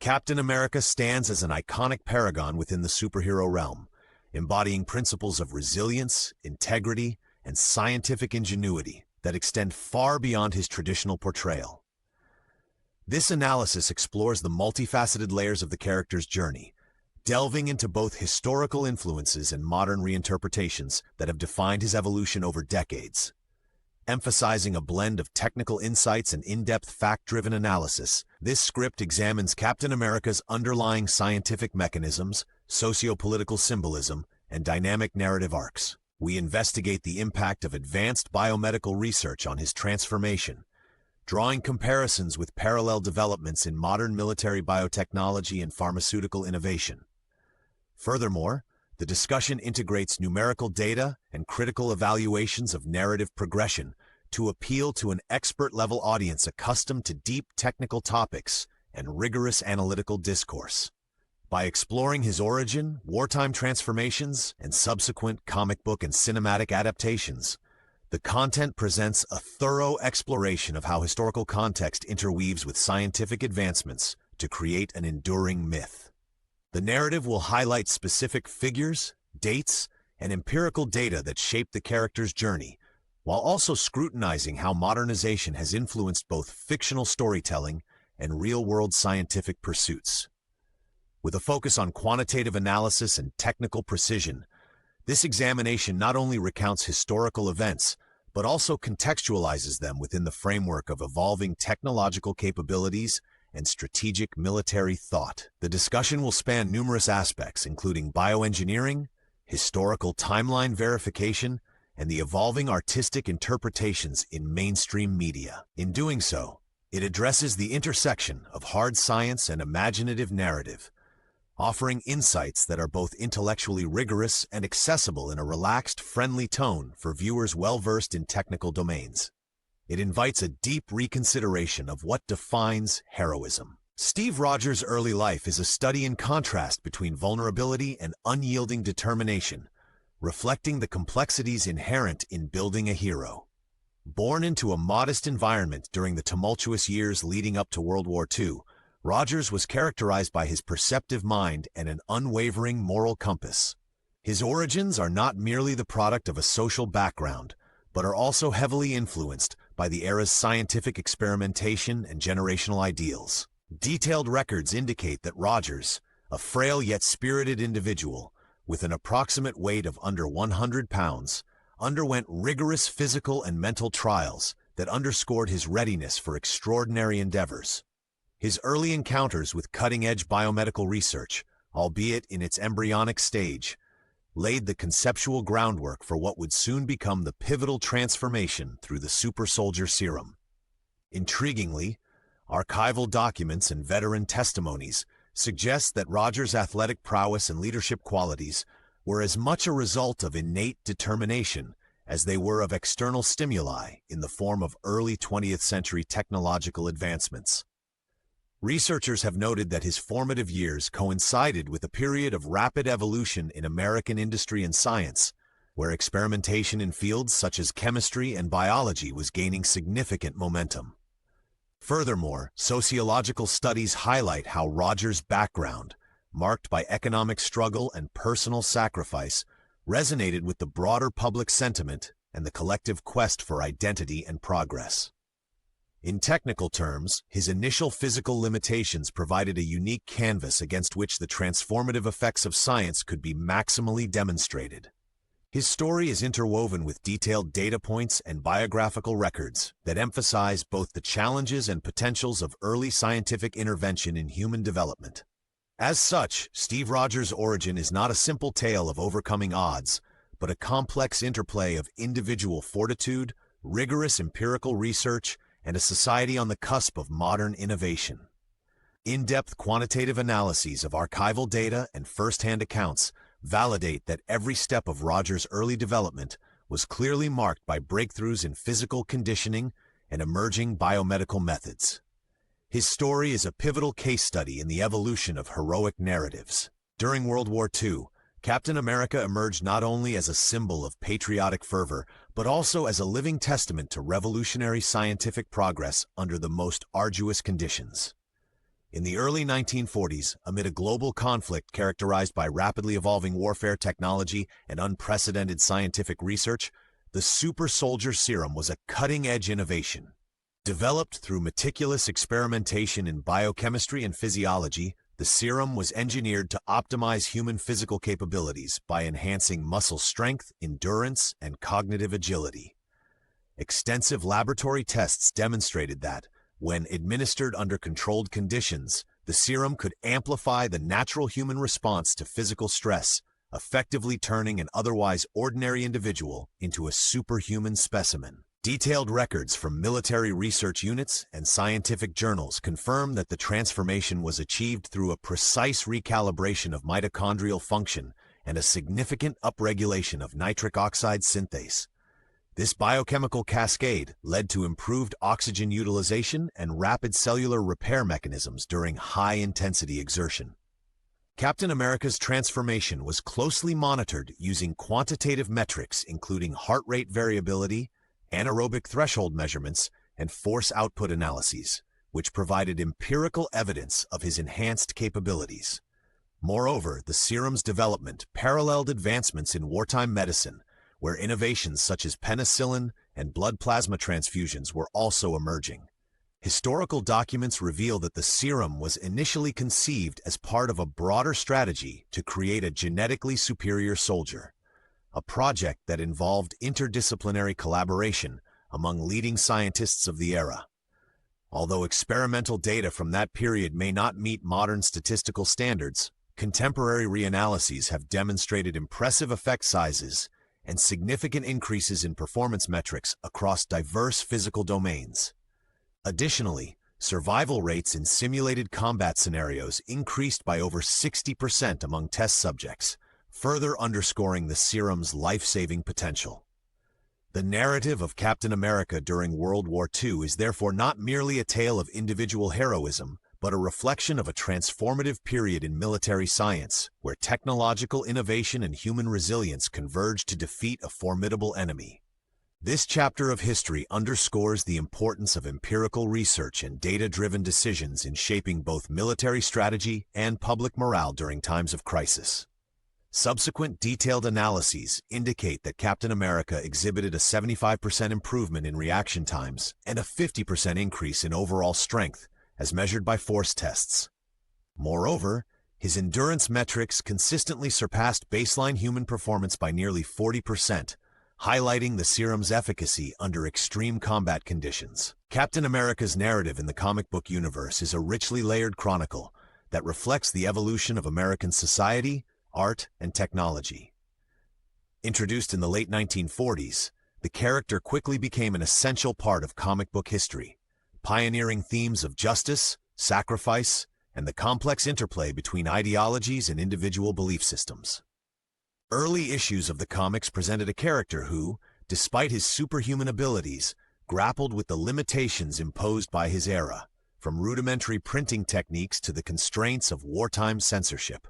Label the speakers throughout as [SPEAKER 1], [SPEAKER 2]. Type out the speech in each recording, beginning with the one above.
[SPEAKER 1] Captain America stands as an iconic paragon within the superhero realm, embodying principles of resilience, integrity, and scientific ingenuity that extend far beyond his traditional portrayal. This analysis explores the multifaceted layers of the character's journey, delving into both historical influences and modern reinterpretations that have defined his evolution over decades. Emphasizing a blend of technical insights and in-depth fact-driven analysis, this script examines Captain America's underlying scientific mechanisms, socio-political symbolism, and dynamic narrative arcs. We investigate the impact of advanced biomedical research on his transformation, drawing comparisons with parallel developments in modern military biotechnology and pharmaceutical innovation. Furthermore, the discussion integrates numerical data and critical evaluations of narrative progression to appeal to an expert-level audience accustomed to deep technical topics and rigorous analytical discourse. By exploring his origin, wartime transformations, and subsequent comic book and cinematic adaptations, the content presents a thorough exploration of how historical context interweaves with scientific advancements to create an enduring myth. The narrative will highlight specific figures, dates, and empirical data that shape the character's journey, while also scrutinizing how modernization has influenced both fictional storytelling and real-world scientific pursuits. With a focus on quantitative analysis and technical precision, this examination not only recounts historical events, but also contextualizes them within the framework of evolving technological capabilities and strategic military thought. The discussion will span numerous aspects, including bioengineering, historical timeline verification, and the evolving artistic interpretations in mainstream media. In doing so, it addresses the intersection of hard science and imaginative narrative, offering insights that are both intellectually rigorous and accessible in a relaxed, friendly tone for viewers well-versed in technical domains. It invites a deep reconsideration of what defines heroism. Steve Rogers' early life is a study in contrast between vulnerability and unyielding determination, reflecting the complexities inherent in building a hero. Born into a modest environment during the tumultuous years leading up to World War II, Rogers was characterized by his perceptive mind and an unwavering moral compass. His origins are not merely the product of a social background, but are also heavily influenced by the era's scientific experimentation and generational ideals. Detailed records indicate that Rogers, a frail yet spirited individual with an approximate weight of under 100 pounds, underwent rigorous physical and mental trials that underscored his readiness for extraordinary endeavors. His early encounters with cutting-edge biomedical research, albeit in its embryonic stage, laid the conceptual groundwork for what would soon become the pivotal transformation through the super soldier serum. Intriguingly, archival documents and veteran testimonies suggest that Rogers' athletic prowess and leadership qualities were as much a result of innate determination as they were of external stimuli in the form of early 20th century technological advancements. Researchers have noted that his formative years coincided with a period of rapid evolution in American industry and science, where experimentation in fields such as chemistry and biology was gaining significant momentum. Furthermore, sociological studies highlight how Rogers' background, marked by economic struggle and personal sacrifice, resonated with the broader public sentiment and the collective quest for identity and progress. In technical terms, his initial physical limitations provided a unique canvas against which the transformative effects of science could be maximally demonstrated. His story is interwoven with detailed data points and biographical records that emphasize both the challenges and potentials of early scientific intervention in human development. As such, Steve Rogers' origin is not a simple tale of overcoming odds, but a complex interplay of individual fortitude, rigorous empirical research, and a society on the cusp of modern innovation. In-depth quantitative analyses of archival data and first-hand accounts validate that every step of Rogers' early development was clearly marked by breakthroughs in physical conditioning and emerging biomedical methods. His story is a pivotal case study in the evolution of heroic narratives. During World War II, Captain America emerged not only as a symbol of patriotic fervor, but also as a living testament to revolutionary scientific progress under the most arduous conditions. In the early 1940s, amid a global conflict characterized by rapidly evolving warfare technology and unprecedented scientific research, the super soldier serum was a cutting-edge innovation. Developed through meticulous experimentation in biochemistry and physiology, the serum was engineered to optimize human physical capabilities by enhancing muscle strength, endurance, and cognitive agility. Extensive laboratory tests demonstrated that, when administered under controlled conditions, the serum could amplify the natural human response to physical stress, effectively turning an otherwise ordinary individual into a superhuman specimen. Detailed records from military research units and scientific journals confirm that the transformation was achieved through a precise recalibration of mitochondrial function and a significant upregulation of nitric oxide synthase. This biochemical cascade led to improved oxygen utilization and rapid cellular repair mechanisms during high-intensity exertion. Captain America's transformation was closely monitored using quantitative metrics including heart rate variability, anaerobic threshold measurements, and force output analyses, which provided empirical evidence of his enhanced capabilities. Moreover, the serum's development paralleled advancements in wartime medicine, where innovations such as penicillin and blood plasma transfusions were also emerging. Historical documents reveal that the serum was initially conceived as part of a broader strategy to create a genetically superior soldier, a project that involved interdisciplinary collaboration among leading scientists of the era. Although experimental data from that period may not meet modern statistical standards, contemporary reanalyses have demonstrated impressive effect sizes and significant increases in performance metrics across diverse physical domains. Additionally, survival rates in simulated combat scenarios increased by over 60% among test subjects, further underscoring the serum's life-saving potential. The narrative of Captain America during World War II is therefore not merely a tale of individual heroism, but a reflection of a transformative period in military science, where technological innovation and human resilience converged to defeat a formidable enemy. This chapter of history underscores the importance of empirical research and data-driven decisions in shaping both military strategy and public morale during times of crisis. Subsequent detailed analyses indicate that Captain America exhibited a 75% improvement in reaction times and a 50% increase in overall strength, as measured by force tests. Moreover, his endurance metrics consistently surpassed baseline human performance by nearly 40%, highlighting the serum's efficacy under extreme combat conditions. Captain America's narrative in the comic book universe is a richly layered chronicle that reflects the evolution of American society, art, and technology. Introduced in the late 1940s, the character quickly became an essential part of comic book history, pioneering themes of justice, sacrifice, and the complex interplay between ideologies and individual belief systems. Early issues of the comics presented a character who, despite his superhuman abilities, grappled with the limitations imposed by his era, from rudimentary printing techniques to the constraints of wartime censorship.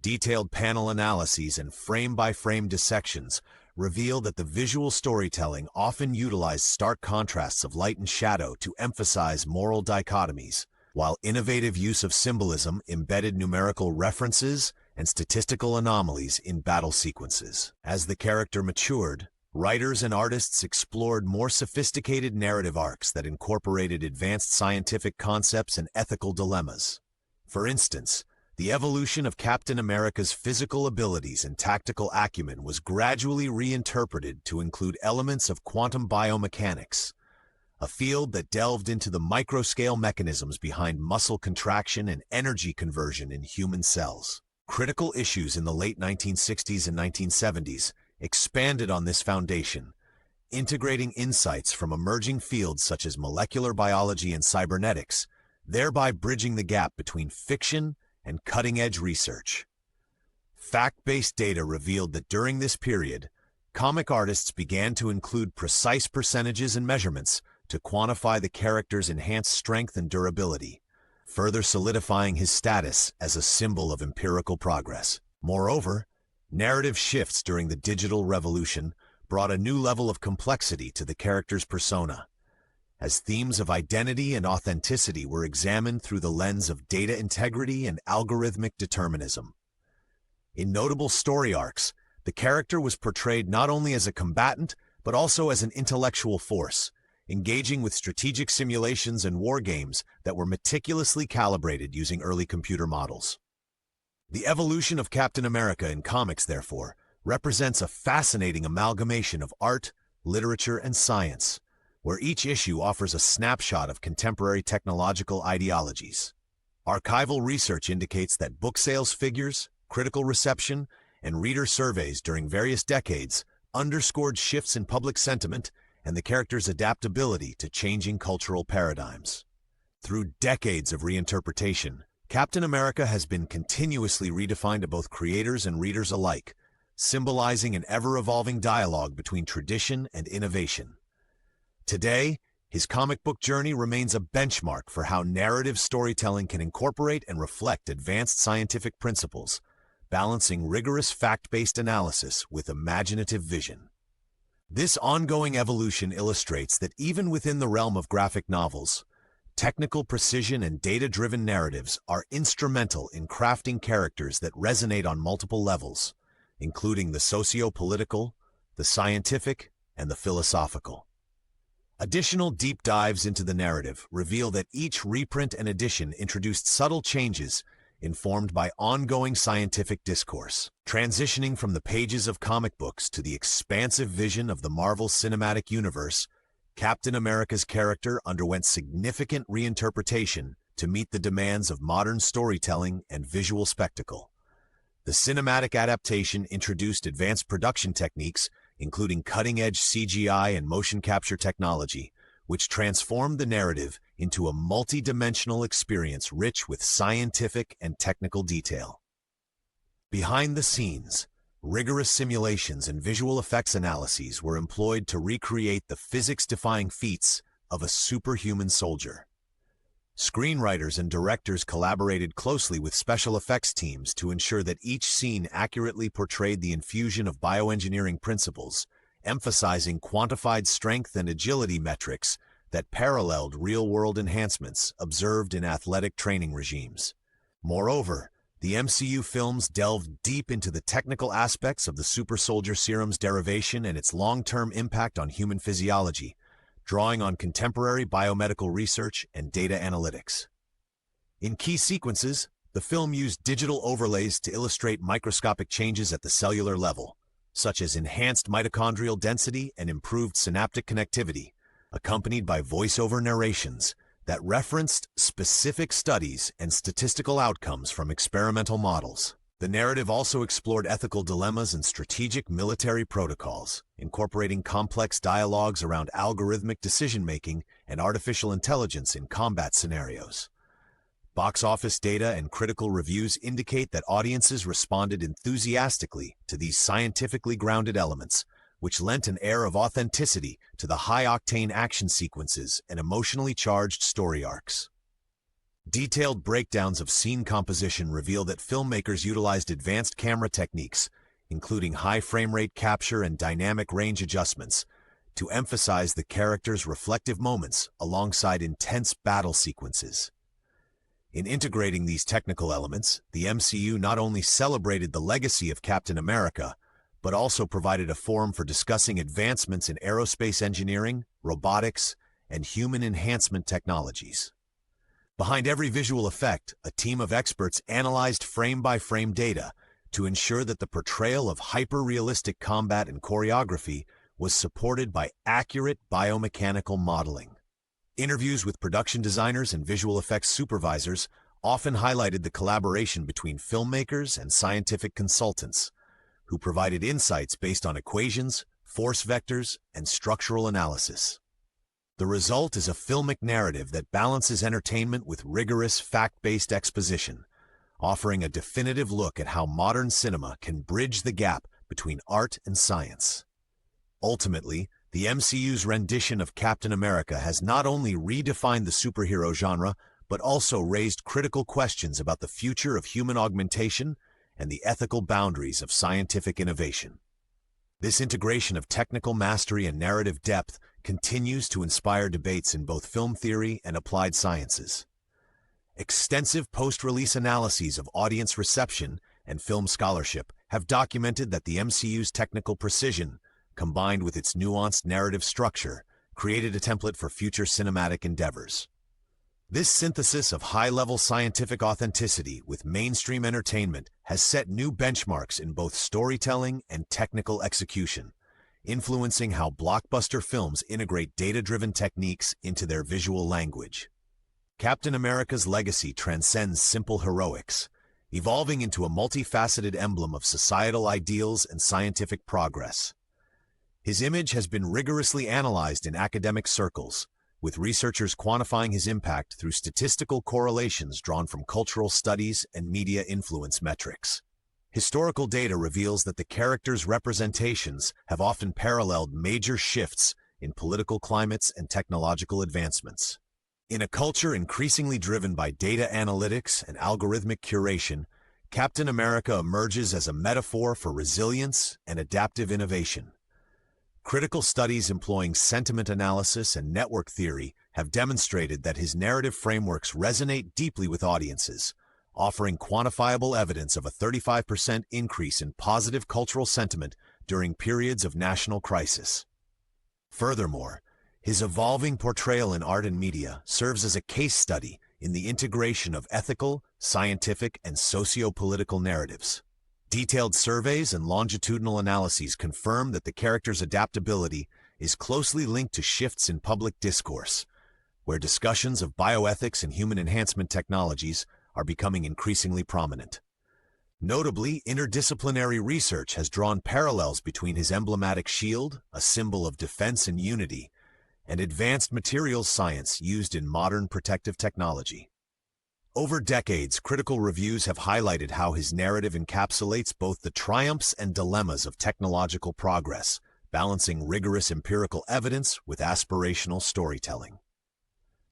[SPEAKER 1] Detailed panel analyses and frame-by-frame dissections reveal that the visual storytelling often utilized stark contrasts of light and shadow to emphasize moral dichotomies, while innovative use of symbolism embedded numerical references and statistical anomalies in battle sequences. As the character matured, writers and artists explored more sophisticated narrative arcs that incorporated advanced scientific concepts and ethical dilemmas. For instance, the evolution of Captain America's physical abilities and tactical acumen was gradually reinterpreted to include elements of quantum biomechanics, a field that delved into the microscale mechanisms behind muscle contraction and energy conversion in human cells. Critical issues in the late 1960s and 1970s expanded on this foundation, integrating insights from emerging fields such as molecular biology and cybernetics, thereby bridging the gap between fiction and cutting-edge research. Fact-based data revealed that during this period, comic artists began to include precise percentages and measurements to quantify the character's enhanced strength and durability, further solidifying his status as a symbol of empirical progress. Moreover, narrative shifts during the digital revolution brought a new level of complexity to the character's persona. as themes of identity and authenticity were examined through the lens of data integrity and algorithmic determinism. In notable story arcs, the character was portrayed not only as a combatant, but also as an intellectual force, engaging with strategic simulations and war games that were meticulously calibrated using early computer models. The evolution of Captain America in comics, therefore, represents a fascinating amalgamation of art, literature, and science, where each issue offers a snapshot of contemporary technological ideologies. Archival research indicates that book sales figures, critical reception, and reader surveys during various decades underscored shifts in public sentiment and the character's adaptability to changing cultural paradigms. Through decades of reinterpretation, Captain America has been continuously redefined to both creators and readers alike, symbolizing an ever-evolving dialogue between tradition and innovation. Today, his comic book journey remains a benchmark for how narrative storytelling can incorporate and reflect advanced scientific principles, balancing rigorous fact-based analysis with imaginative vision. This ongoing evolution illustrates that even within the realm of graphic novels, technical precision and data-driven narratives are instrumental in crafting characters that resonate on multiple levels, including the socio-political, the scientific, and the philosophical. Additional deep dives into the narrative reveal that each reprint and edition introduced subtle changes informed by ongoing scientific discourse, transitioning from the pages of comic books to the expansive vision of the Marvel Cinematic Universe. Captain America's character underwent significant reinterpretation to meet the demands of modern storytelling and visual spectacle. The cinematic adaptation introduced advanced production techniques, including cutting-edge CGI and motion capture technology, which transformed the narrative into a multi-dimensional experience rich with scientific and technical detail. Behind the scenes, rigorous simulations and visual effects analyses were employed to recreate the physics-defying feats of a superhuman soldier. Screenwriters and directors collaborated closely with special effects teams to ensure that each scene accurately portrayed the infusion of bioengineering principles, emphasizing quantified strength and agility metrics that paralleled real-world enhancements observed in athletic training regimes. Moreover, the MCU films delved deep into the technical aspects of the super soldier serum's derivation and its long-term impact on human physiology, drawing on contemporary biomedical research and data analytics. In key sequences, the film used digital overlays to illustrate microscopic changes at the cellular level, such as enhanced mitochondrial density and improved synaptic connectivity, accompanied by voice-over narrations that referenced specific studies and statistical outcomes from experimental models. The narrative also explored ethical dilemmas and strategic military protocols, incorporating complex dialogues around algorithmic decision-making and artificial intelligence in combat scenarios. Box office data and critical reviews indicate that audiences responded enthusiastically to these scientifically grounded elements, which lent an air of authenticity to the high-octane action sequences and emotionally charged story arcs. Detailed breakdowns of scene composition reveal that filmmakers utilized advanced camera techniques, including high frame rate capture and dynamic range adjustments, to emphasize the character's reflective moments alongside intense battle sequences. In integrating these technical elements, the MCU not only celebrated the legacy of Captain America, but also provided a forum for discussing advancements in aerospace engineering, robotics, and human enhancement technologies. Behind every visual effect, a team of experts analyzed frame-by-frame data to ensure that the portrayal of hyper-realistic combat and choreography was supported by accurate biomechanical modeling. Interviews with production designers and visual effects supervisors often highlighted the collaboration between filmmakers and scientific consultants, who provided insights based on equations, force vectors, and structural analysis. The result is a filmic narrative that balances entertainment with rigorous fact-based exposition, offering a definitive look at how modern cinema can bridge the gap between art and science. Ultimately, the MCU's rendition of Captain America has not only redefined the superhero genre, but also raised critical questions about the future of human augmentation and the ethical boundaries of scientific innovation. This integration of technical mastery and narrative depth continues to inspire debates in both film theory and applied sciences. Extensive post-release analyses of audience reception and film scholarship have documented that the MCU's technical precision, combined with its nuanced narrative structure, created a template for future cinematic endeavors. This synthesis of high-level scientific authenticity with mainstream entertainment has set new benchmarks in both storytelling and technical execution, influencing how blockbuster films integrate data-driven techniques into their visual language. Captain America's legacy transcends simple heroics, evolving into a multifaceted emblem of societal ideals and scientific progress. His image has been rigorously analyzed in academic circles, with researchers quantifying his impact through statistical correlations drawn from cultural studies and media influence metrics. Historical data reveals that the character's representations have often paralleled major shifts in political climates and technological advancements. In a culture increasingly driven by data analytics and algorithmic curation, Captain America emerges as a metaphor for resilience and adaptive innovation. Critical studies employing sentiment analysis and network theory have demonstrated that his narrative frameworks resonate deeply with audiences, offering quantifiable evidence of a 35% increase in positive cultural sentiment during periods of national crisis. Furthermore, his evolving portrayal in art and media serves as a case study in the integration of ethical, scientific, and socio-political narratives. Detailed surveys and longitudinal analyses confirm that the character's adaptability is closely linked to shifts in public discourse, where discussions of bioethics and human enhancement technologies are becoming increasingly prominent. Notably, interdisciplinary research has drawn parallels between his emblematic shield, a symbol of defense and unity, and advanced materials science used in modern protective technology. Over decades, critical reviews have highlighted how his narrative encapsulates both the triumphs and dilemmas of technological progress, balancing rigorous empirical evidence with aspirational storytelling.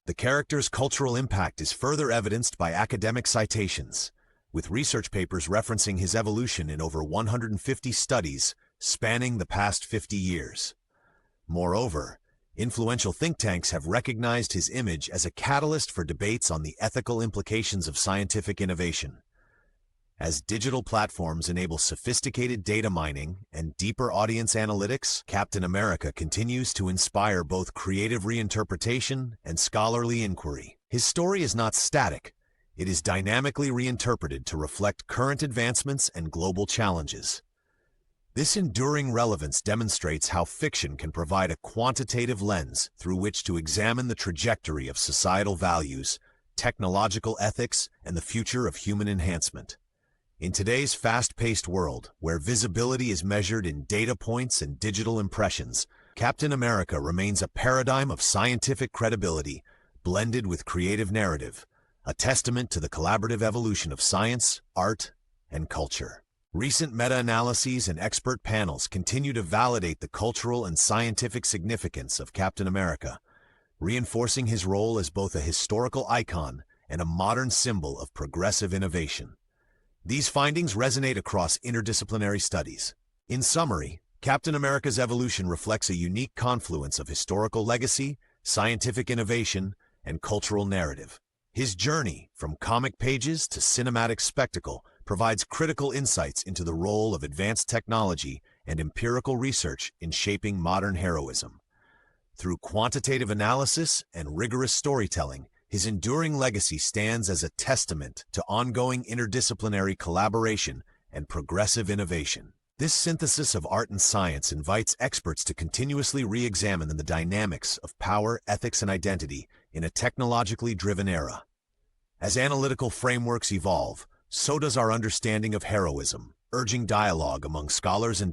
[SPEAKER 1] The character's cultural impact is further evidenced by academic citations, with research papers referencing his evolution in over 150 studies spanning the past 50 years. Moreover, influential think tanks have recognized his image as a catalyst for debates on the ethical implications of scientific innovation. As digital platforms enable sophisticated data mining and deeper audience analytics, Captain America continues to inspire both creative reinterpretation and scholarly inquiry. His story is not static. It is dynamically reinterpreted to reflect current advancements and global challenges. This enduring relevance demonstrates how fiction can provide a quantitative lens through which to examine the trajectory of societal values, technological ethics, and the future of human enhancement. In today's fast-paced world, where visibility is measured in data points and digital impressions, Captain America remains a paradigm of scientific credibility, blended with creative narrative, a testament to the collaborative evolution of science, art, and culture. Recent meta-analyses and expert panels continue to validate the cultural and scientific significance of Captain America, reinforcing his role as both a historical icon and a modern symbol of progressive innovation. These findings resonate across interdisciplinary studies. In summary, Captain America's evolution reflects a unique confluence of historical legacy, scientific innovation, and cultural narrative. His journey, from comic pages to cinematic spectacle, provides critical insights into the role of advanced technology and empirical research in shaping modern heroism. Through quantitative analysis and rigorous storytelling, his enduring legacy stands as a testament to ongoing interdisciplinary collaboration and progressive innovation. This synthesis of art and science invites experts to continuously re-examine the dynamics of power, ethics, and identity in a technologically driven era. As analytical frameworks evolve, so does our understanding of heroism, urging dialogue among scholars and